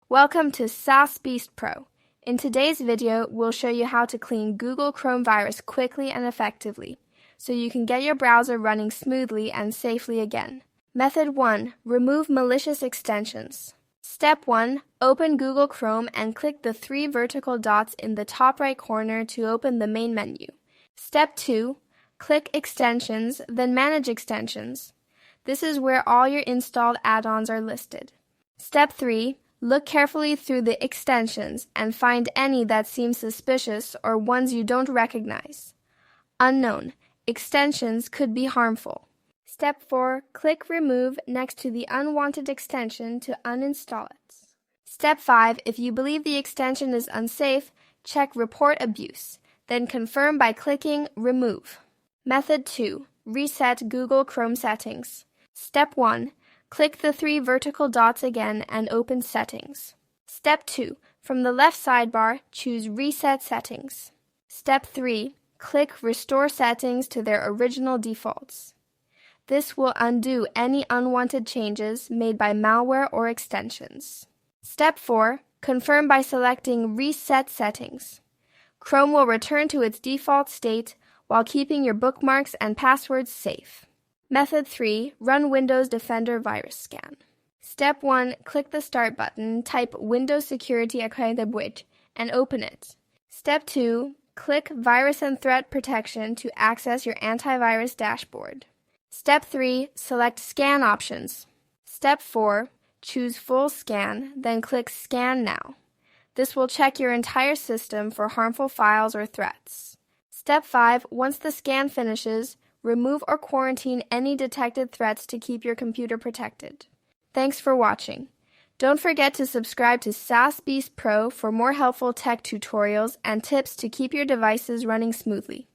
Welcome to SaaS Beast Pro. In today's video, we'll show you how to clean Google Chrome virus quickly and effectively, so you can get your browser running smoothly and safely again. Method 1. Remove malicious extensions. Step 1. Open Google Chrome and click the 3 vertical dots in the top right corner to open the main menu. Step 2. Click Extensions, then Manage Extensions. This is where all your installed add-ons are listed. Step 3. Look carefully through the extensions and find any that seem suspicious or ones you don't recognize. Unknown. Extensions could be harmful. Step 4. Click Remove next to the unwanted extension to uninstall it. Step 5. If you believe the extension is unsafe, check Report Abuse, then confirm by clicking Remove. Method 2. Reset Google Chrome settings. Step 1. Click the 3 vertical dots again and open Settings. Step 2. From the left sidebar, choose Reset Settings. Step 3. Click Restore Settings to their original defaults. This will undo any unwanted changes made by malware or extensions. Step 4. Confirm by selecting Reset Settings. Chrome will return to its default state while keeping your bookmarks and passwords safe. Method 3. Run Windows Defender Virus Scan. Step 1. Click the Start button, type Windows Security Accountability, and open it. Step 2. Click Virus and Threat Protection to access your antivirus dashboard. Step 3. Select Scan options. Step 4. Choose Full Scan, then click Scan Now. This will check your entire system for harmful files or threats. Step 5. Once the scan finishes, remove or quarantine any detected threats to keep your computer protected. Thanks for watching. Don't forget to subscribe to SaaS Beast Pro for more helpful tech tutorials and tips to keep your devices running smoothly.